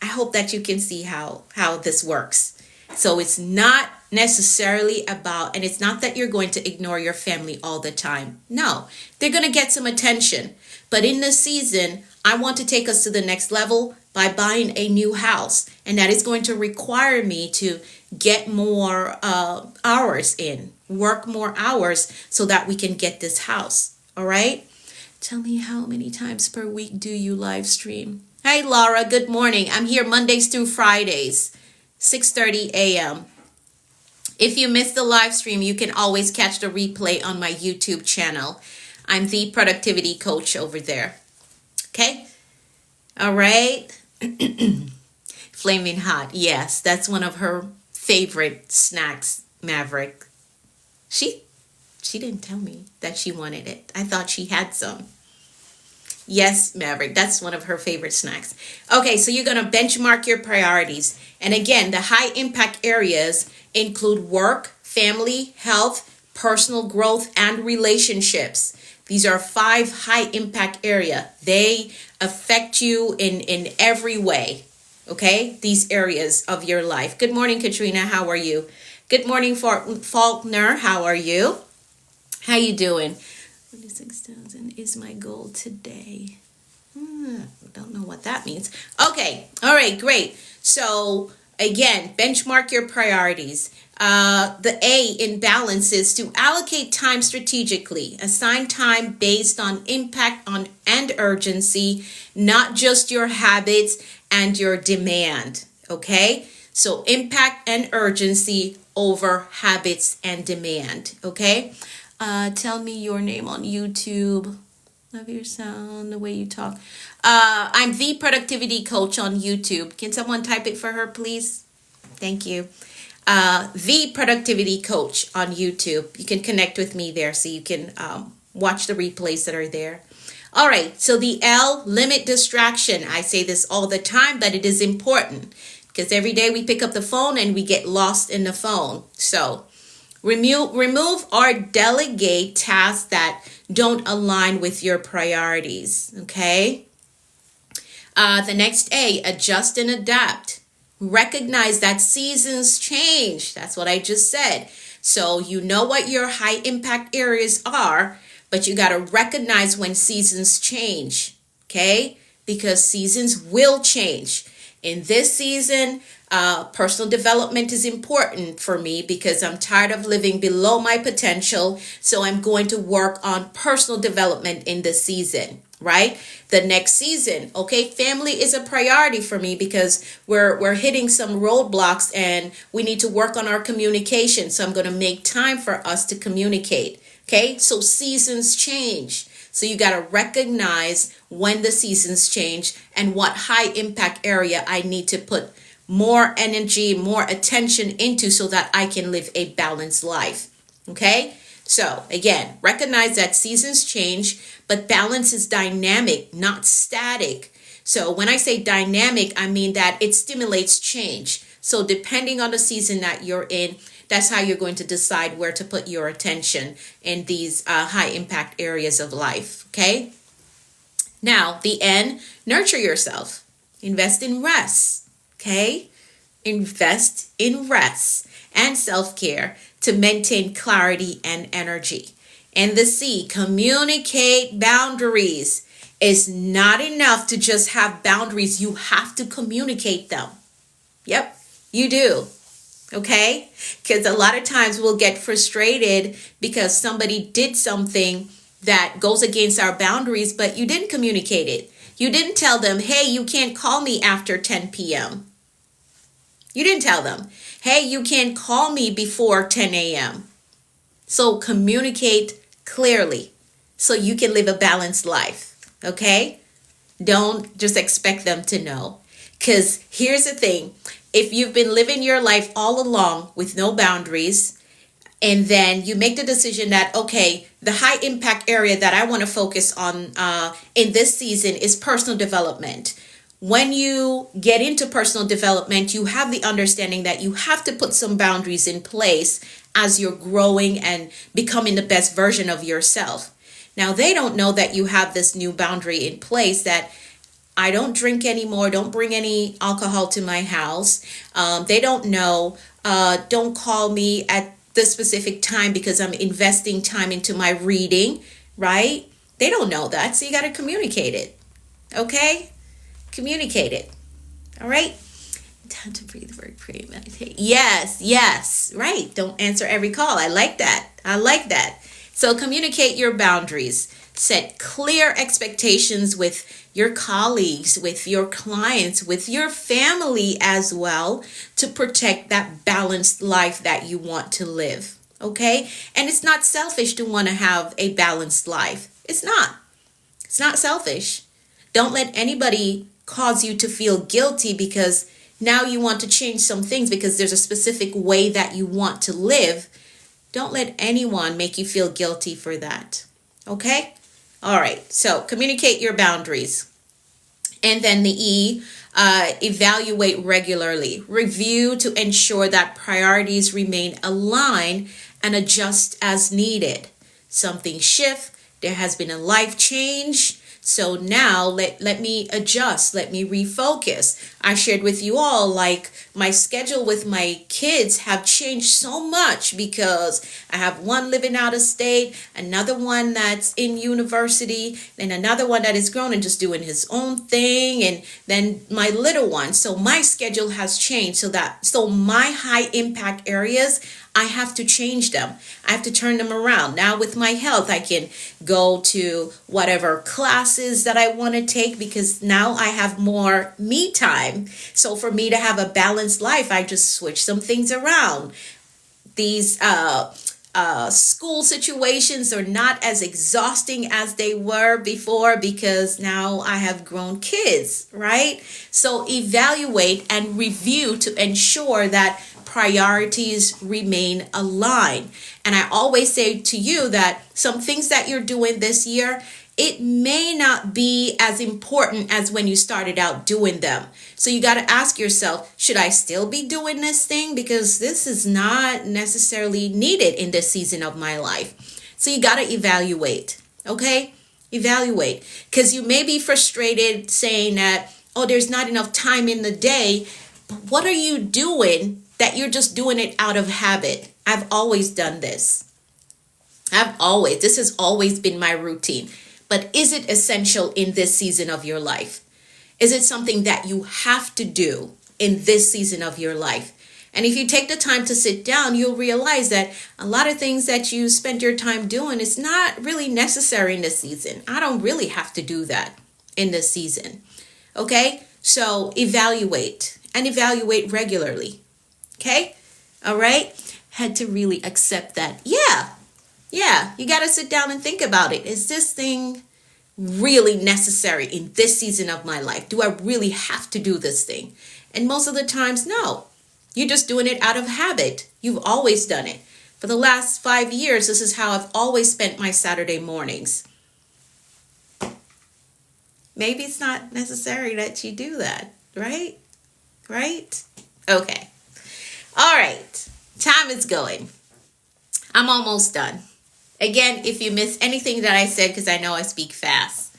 I hope that you can see how this works. So it's not necessarily about, and it's not that you're going to ignore your family all the time. No, they're going to get some attention. But in this season, I want to take us to the next level by buying a new house. And that is going to require me to get more hours in, work more hours so that we can get this house. All right? Tell me, how many times per week do you live stream? Hey, Laura, good morning. I'm here Mondays through Fridays, 6:30 a.m. If you missed the live stream, you can always catch the replay on my YouTube channel. I'm the productivity coach over there. Okay? All right. Flaming hot. Yes, that's one of her favorite snacks, Maverick. She didn't tell me that she wanted it. I thought she had some. Yes, Maverick, that's one of her favorite snacks. Okay, so you're going to benchmark your priorities. And again, the high impact areas include work, family, health, personal growth, and relationships. These are 5 high impact area. They affect you in every way. Okay, these areas of your life. Good morning, Katrina. How are you? Good morning, Faulkner. How are you? How you doing? 26,000 is my goal today. Don't know what that means. Okay. All right. Great. So again, benchmark your priorities. The A in balance is to allocate time strategically. Assign time based on impact on and urgency, not just your habits and your demand. Okay. So impact and urgency over habits and demand. Okay. Tell me your name on YouTube. Love your sound, the way you talk. I'm the productivity coach on YouTube. Can someone type it for her, please? Thank you. The productivity coach on YouTube. You can connect with me there so you can watch the replays that are there. All right. So the L, limit distraction. I say this all the time, but it is important because every day we pick up the phone and we get lost in the phone. So remove or delegate tasks that don't align with your priorities. Okay. The next A, adjust and adapt. Recognize that seasons change. That's what I just said. So you know what your high impact areas are, but you got to recognize when seasons change. Okay. Because seasons will change. In this season, personal development is important for me because I'm tired of living below my potential. So I'm going to work on personal development in this season, right? The next season, okay, family is a priority for me because we're hitting some roadblocks and we need to work on our communication. So I'm going to make time for us to communicate. Okay, so seasons change. So you got to recognize when the seasons change and what high impact area I need to put more energy, more attention into so that I can live a balanced life. Okay, so again, recognize that seasons change, but balance is dynamic, not static. So when I say dynamic, I mean that it stimulates change. So depending on the season that you're in, that's how you're going to decide where to put your attention in these high impact areas of life. Okay. Now, the N, nurture yourself. Invest in rest. Okay. Invest in rest and self-care to maintain clarity and energy. And the C, communicate boundaries. It's not enough to just have boundaries. You have to communicate them. Yep, you do. Okay? Because a lot of times we'll get frustrated because somebody did something that goes against our boundaries, but you didn't communicate it. You didn't tell them, hey, you can't call me after 10 p.m. You didn't tell them, hey, you can't call me before 10 a.m. So communicate clearly so you can live a balanced life. Okay? Don't just expect them to know. Because here's the thing. If you've been living your life all along with no boundaries, and then you make the decision that, okay, the high impact area that I want to focus on in this season is personal development. When you get into personal development, you have the understanding that you have to put some boundaries in place as you're growing and becoming the best version of yourself. Now, they don't know that you have this new boundary in place that I don't drink anymore. Don't bring any alcohol to my house. They don't know. Don't call me at this specific time because I'm investing time into my reading, right? They don't know that. So you got to communicate it. Okay? Communicate it. All right? Time to breathe, work, pray, meditate. Yes. Right. Don't answer every call. I like that. So communicate your boundaries. Set clear expectations with your colleagues, with your clients, with your family as well to protect that balanced life that you want to live. Okay? And it's not selfish to want to have a balanced life. It's not. It's not selfish. Don't let anybody cause you to feel guilty because now you want to change some things because there's a specific way that you want to live. Don't let anyone make you feel guilty for that. Okay? All right. So communicate your boundaries. And then the E, evaluate regularly. Review to ensure that priorities remain aligned and adjust as needed. Something shift. There has been a life change. So now let me adjust, let me refocus. I shared with you all, like, my schedule with my kids have changed so much because I have one living out of state, another one that's in university, and another one that is grown and just doing his own thing, and then my little one. So my schedule has changed so my high impact areas, I have to change them. I have to turn them around. Now with my health, I can go to whatever classes that I want to take because now I have more me time. So for me to have a balanced life, I just switch some things around. These school situations are not as exhausting as they were before because now I have grown kids, right? So evaluate and review to ensure that priorities remain aligned. And I always say to you that some things that you're doing this year, it may not be as important as when you started out doing them. So you got to ask yourself, should I still be doing this thing? Because this is not necessarily needed in this season of my life. So you got to evaluate, okay? Evaluate. Because you may be frustrated saying that, oh, there's not enough time in the day. But what are you doing that you're just doing it out of habit? I've always done this. This has always been my routine. But is it essential in this season of your life? Is it something that you have to do in this season of your life? And if you take the time to sit down, you'll realize that a lot of things that you spend your time doing is not really necessary in this season. I don't really have to do that in this season. Okay? So evaluate and evaluate regularly. Okay? All right? Had to really accept that. Yeah, Yeah, you got to sit down and think about it. Is this thing really necessary in this season of my life? Do I really have to do this thing? And most of the times, no. You're just doing it out of habit. You've always done it. For the last 5 years, this is how I've always spent my Saturday mornings. Maybe it's not necessary that you do that, right? Right? Okay. All right. Time is going. I'm almost done. Again, if you miss anything that I said, because I know I speak fast,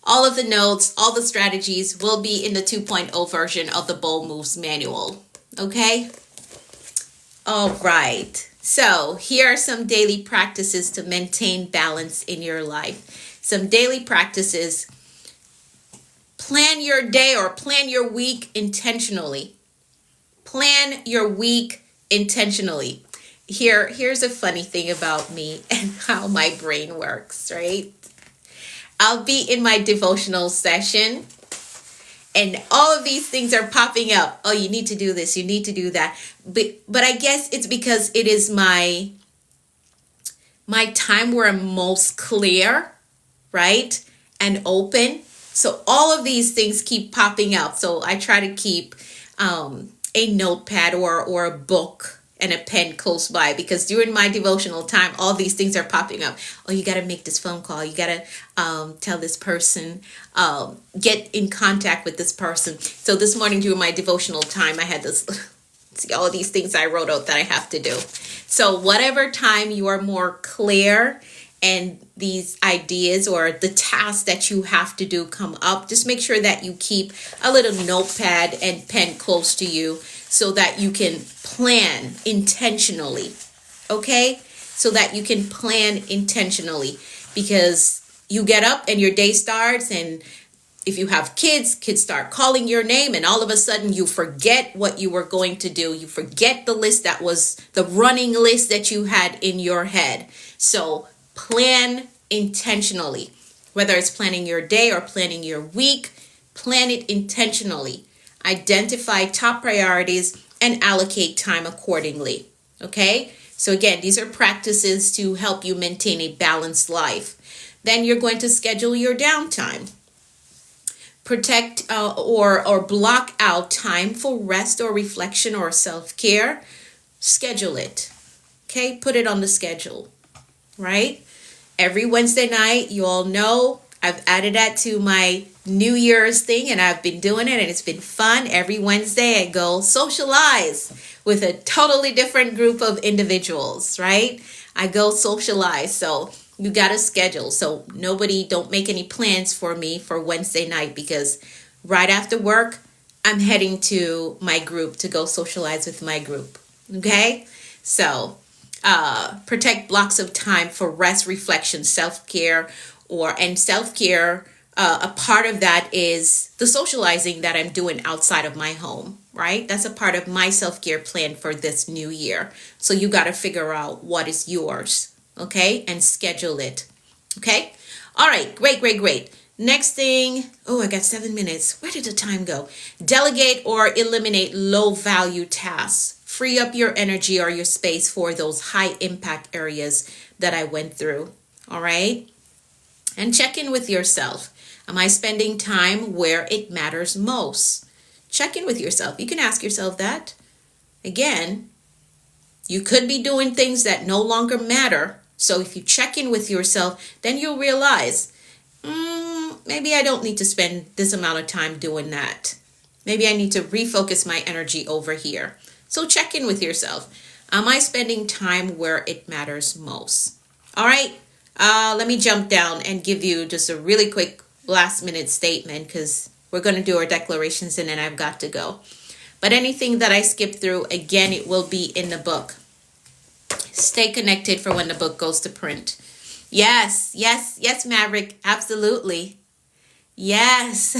all of the notes, all the strategies will be in the 2.0 version of the Bold Moves Manual. Okay? All right. So here are some daily practices to maintain balance in your life. Some daily practices. Plan your day or plan your week intentionally. Plan your week intentionally. Here's a funny thing about me and how my brain works, right? I'll be in my devotional session and all of these things are popping up. Oh, you need to do this, you need to do that. But I guess it's because it is my time where I'm most clear, right? And open. So all of these things keep popping up. So I try to keep a notepad or a book and a pen close by, because during my devotional time, all these things are popping up. Oh, you got to make this phone call. You got to tell this person, get in contact with this person. So this morning during my devotional time, I had this, see all these things I wrote out that I have to do. So whatever time you are more clear and these ideas or the tasks that you have to do come up, just make sure that you keep a little notepad and pen close to you so that you can plan intentionally, okay? So that you can plan intentionally, because you get up and your day starts, and if you have kids start calling your name, and all of a sudden you forget what you were going to do. You forget the list that was the running list that you had in your head. So plan intentionally, whether it's planning your day or planning your week, plan it intentionally. Identify top priorities and allocate time accordingly. Okay? So again, these are practices to help you maintain a balanced life. Then you're going to schedule your downtime. Protect or block out time for rest or reflection or self-care. Schedule it. Okay? Put it on the schedule. Right? Every Wednesday night, you all know, I've added that to my New Year's thing, and I've been doing it, and it's been fun. Every Wednesday I go socialize with a totally different group of individuals, right? I go socialize. So you got to schedule. So don't make any plans for me for Wednesday night, because right after work, I'm heading to my group to go socialize with my group. Okay? So protect blocks of time for rest, reflection, self-care, a part of that is the socializing that I'm doing outside of my home, right? That's a part of my self-care plan for this new year. So you got to figure out what is yours, okay? And schedule it, okay? All right, great. Next thing, I got 7 minutes. Where did the time go? Delegate or eliminate low-value tasks. Free up your energy or your space for those high-impact areas that I went through, all right? And check in with yourself. Am I spending time where it matters most? Check in with yourself. You can ask yourself that. Again, you could be doing things that no longer matter. So if you check in with yourself, then you'll realize, maybe I don't need to spend this amount of time doing that. Maybe I need to refocus my energy over here. So check in with yourself. Am I spending time where it matters most? All right. Let me jump down and give you just a really quick last minute statement, because we're going to do our declarations and then I've got to go. But anything that I skip through, again, it will be in the book. Stay connected for when the book goes to print. Yes, Maverick. Absolutely. Yes.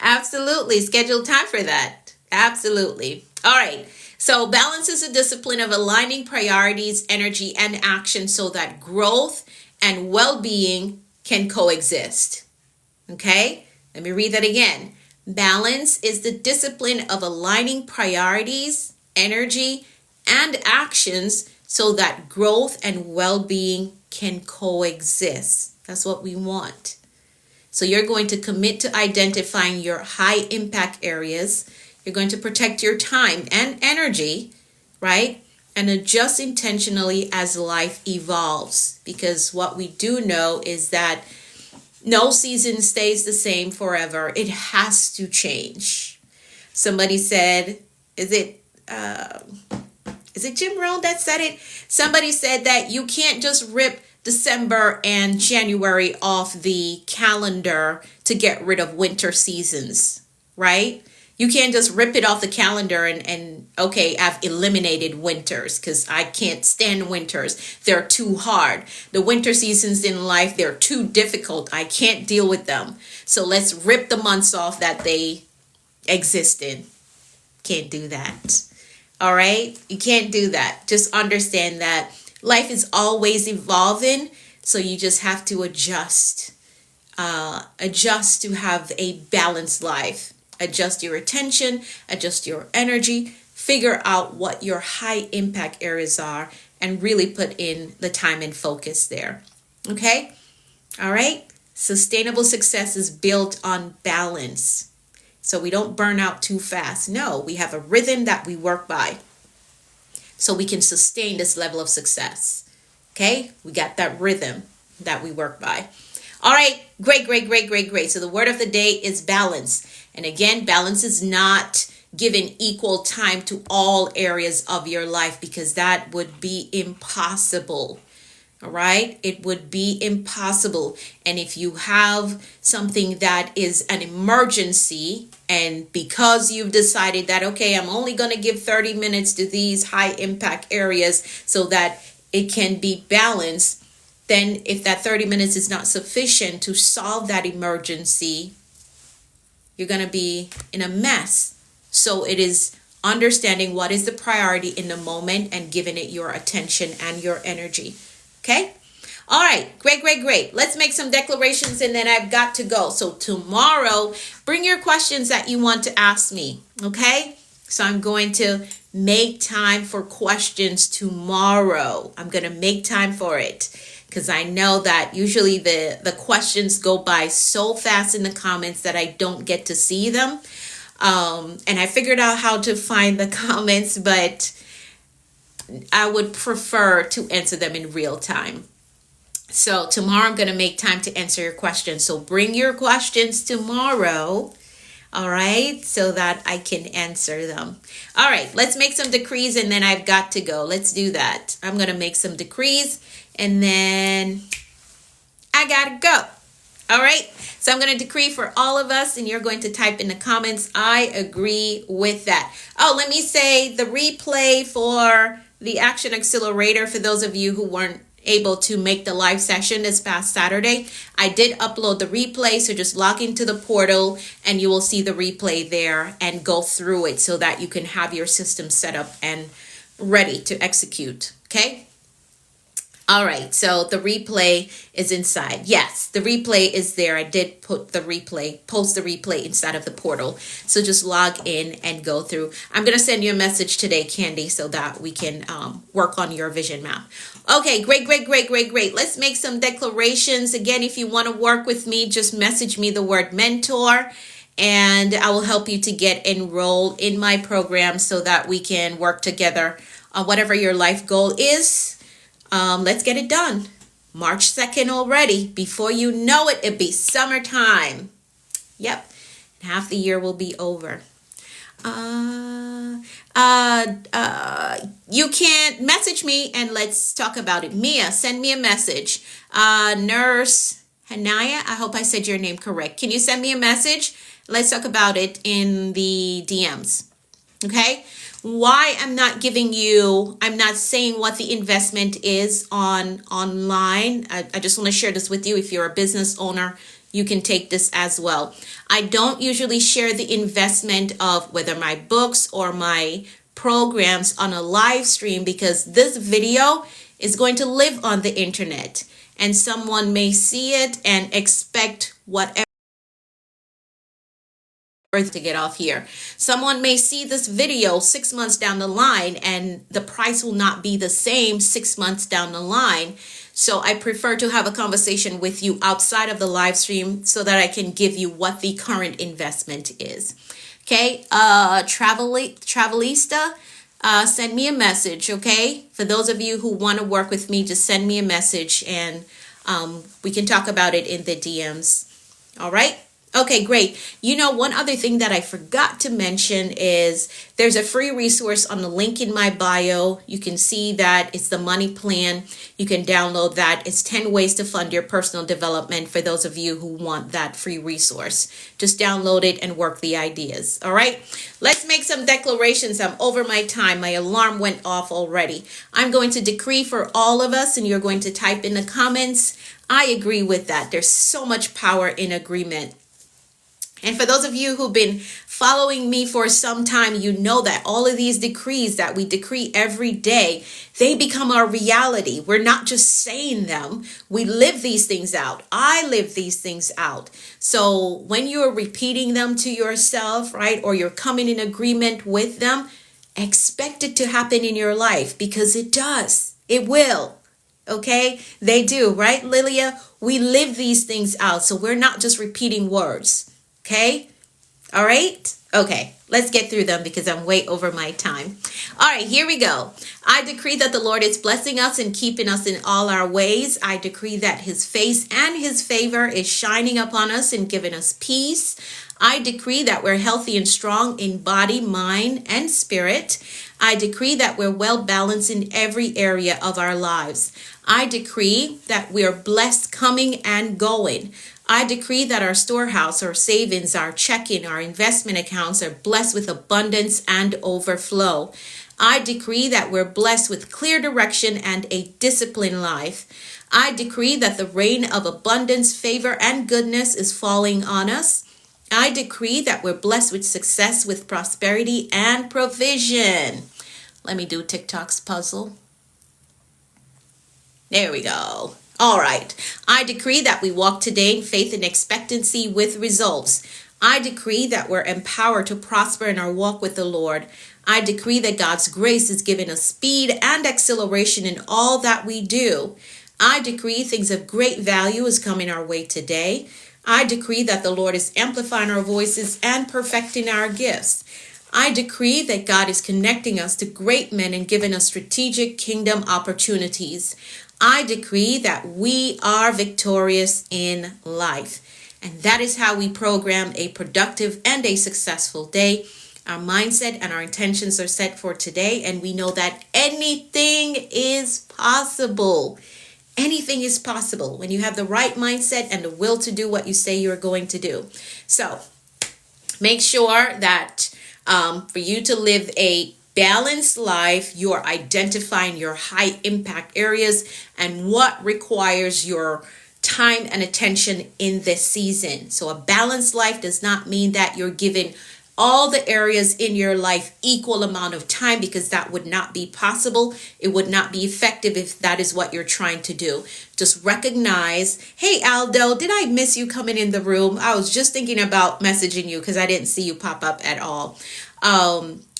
Absolutely. Schedule time for that. Absolutely. All right. So balance is a discipline of aligning priorities, energy, and action so that growth and well-being can coexist. Okay? Let me read that again. Balance is the discipline of aligning priorities, energy, and actions so that growth and well-being can coexist. That's what we want. So you're going to commit to identifying your high impact areas. You're going to protect your time and energy, right? And adjust intentionally as life evolves. Because what we do know is that no season stays the same forever. It has to change. Somebody said, is it Jim Rohn that said it? Somebody said that you can't just rip December and January off the calendar to get rid of winter seasons, right? You can't just rip it off the calendar and okay, I've eliminated winters because I can't stand winters. They're too hard. The winter seasons in life, they're too difficult. I can't deal with them. So let's rip the months off that they exist in. Can't do that. All right? You can't do that. Just understand that life is always evolving. So you just have to adjust to have a balanced life. Adjust your attention, adjust your energy, figure out what your high impact areas are, and really put in the time and focus there. Okay? All right? Sustainable success is built on balance. So we don't burn out too fast. No, we have a rhythm that we work by so we can sustain this level of success. Okay? We got that rhythm that we work by. All right, great. So the word of the day is balance. And again, balance is not given equal time to all areas of your life because that would be impossible. All right, it would be impossible. And if you have something that is an emergency, and because you've decided that, okay, I'm only going to give 30 minutes to these high impact areas so that it can be balanced, then if that 30 minutes is not sufficient to solve that emergency, you're going to be in a mess. So it is understanding what is the priority in the moment and giving it your attention and your energy. Okay? All right. Great. Let's make some declarations and then I've got to go. So tomorrow, bring your questions that you want to ask me. Okay? So I'm going to make time for questions tomorrow. I'm going to make time for it. Because I know that usually the questions go by so fast in the comments that I don't get to see them. And I figured out how to find the comments, but I would prefer to answer them in real time. So tomorrow I'm going to make time to answer your questions. So bring your questions tomorrow. All right, so that I can answer them. All right, let's make some decrees and then I've got to go. Let's do that. I'm going to make some decrees and then I got to go. All right, so I'm going to decree for all of us and you're going to type in the comments, I agree with that. Oh, let me say the replay for the Action Accelerator for those of you who weren't able to make the live session this past Saturday. I did upload the replay, so just log into the portal and you will see the replay there and go through it so that you can have your system set up and ready to execute. Okay? All right, so the replay is inside. Yes, the replay is there. I did post the replay inside of the portal. So just log in and go through. I'm going to send you a message today, Candy, so that we can work on your vision map. Okay, great. Let's make some declarations. Again, if you want to work with me, just message me the word mentor and I will help you to get enrolled in my program so that we can work together on whatever your life goal is. Let's get it done. March 2nd already. Before you know it, it'll be summertime. Yep. Half the year will be over. You can message me and let's talk about it. Mia, send me a message. Nurse Hanaya, I hope I said your name correct. Can you send me a message? Let's talk about it in the DMs. Okay? Why I'm not saying what the investment is online. I just want to share this with you. If you're a business owner, you can take this as well. I don't usually share the investment of whether my books or my programs on a live stream because this video is going to live on the internet and someone may see it and expect whatever to get off here. Someone may see this video 6 months down the line and the price will not be the same 6 months down the line. So I prefer to have a conversation with you outside of the live stream so that I can give you what the current investment is. Okay, Travelista, send me a message, okay? For those of you who want to work with me, just send me a message and we can talk about it in the DMs. All right? Okay, great. You know, one other thing that I forgot to mention is there's a free resource on the link in my bio. You can see that it's the money plan. You can download that. It's 10 ways to fund your personal development for those of you who want that free resource. Just download it and work the ideas. All right, let's make some declarations. I'm over my time. My alarm went off already. I'm going to decree for all of us, and you're going to type in the comments, I agree with that. There's so much power in agreement. And for those of you who've been following me for some time, you know that all of these decrees that we decree every day, they become our reality. We're not just saying them. We live these things out. I live these things out. So when you're repeating them to yourself, right, or you're coming in agreement with them, expect it to happen in your life because it does. It will. Okay? They do, right, Lilia? We live these things out. So we're not just repeating words. Okay. All right. Okay. Let's get through them because I'm way over my time. All right. Here we go. I decree that the Lord is blessing us and keeping us in all our ways. I decree that his face and his favor is shining upon us and giving us peace. I decree that we're healthy and strong in body, mind, and spirit. I decree that we're well balanced in every area of our lives. I decree that we are blessed coming and going. I decree that our storehouse, our savings, our checking, our investment accounts are blessed with abundance and overflow. I decree that we're blessed with clear direction and a disciplined life. I decree that the rain of abundance, favor, and goodness is falling on us. I decree that we're blessed with success, with prosperity, and provision. Let me do TikTok's puzzle. There we go. All right. I decree that we walk today in faith and expectancy with results. I decree that we're empowered to prosper in our walk with the Lord. I decree that God's grace is giving us speed and acceleration in all that we do. I decree things of great value is coming our way today. I decree that the Lord is amplifying our voices and perfecting our gifts. I decree that God is connecting us to great men and giving us strategic kingdom opportunities. I decree that we are victorious in life. And that is how we program a productive and a successful day. Our mindset and our intentions are set for today. And we know that anything is possible. Anything is possible when you have the right mindset and the will to do what you say you're going to do. So make sure that for you to live a balanced life, you're identifying your high impact areas and what requires your time and attention in this season. So a balanced life does not mean that you're giving all the areas in your life equal amount of time, because that would not be possible. It would not be effective if that is what you're trying to do. Just recognize, hey, Aldo, did I miss you coming in the room? I was just thinking about messaging you because I didn't see you pop up at all.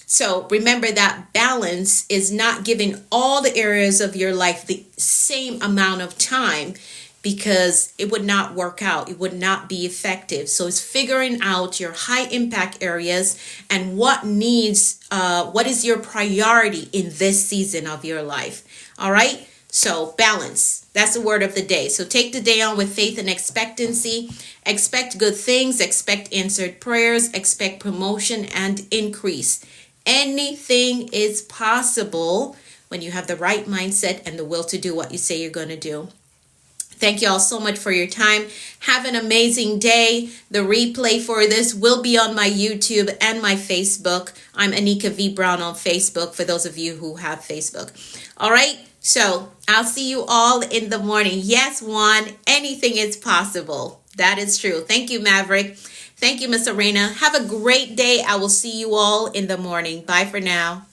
So remember that balance is not giving all the areas of your life the same amount of time, because it would not work out. It would not be effective. So it's figuring out your high impact areas and what is your priority in this season of your life. All right. So balance, that's the word of the day. So take the day on with faith and expectancy. Expect good things, expect answered prayers, expect promotion and increase. Anything is possible when you have the right mindset and the will to do what you say you're going to do. Thank you all so much for your time. Have an amazing day. The replay for this will be on my YouTube and my Facebook. I'm Anika V. Brown on Facebook, for those of you who have Facebook. All right. So I'll see you all in the morning. Yes, Juan, anything is possible. That is true. Thank you, Maverick. Thank you, Miss Arena. Have a great day. I will see you all in the morning. Bye for now.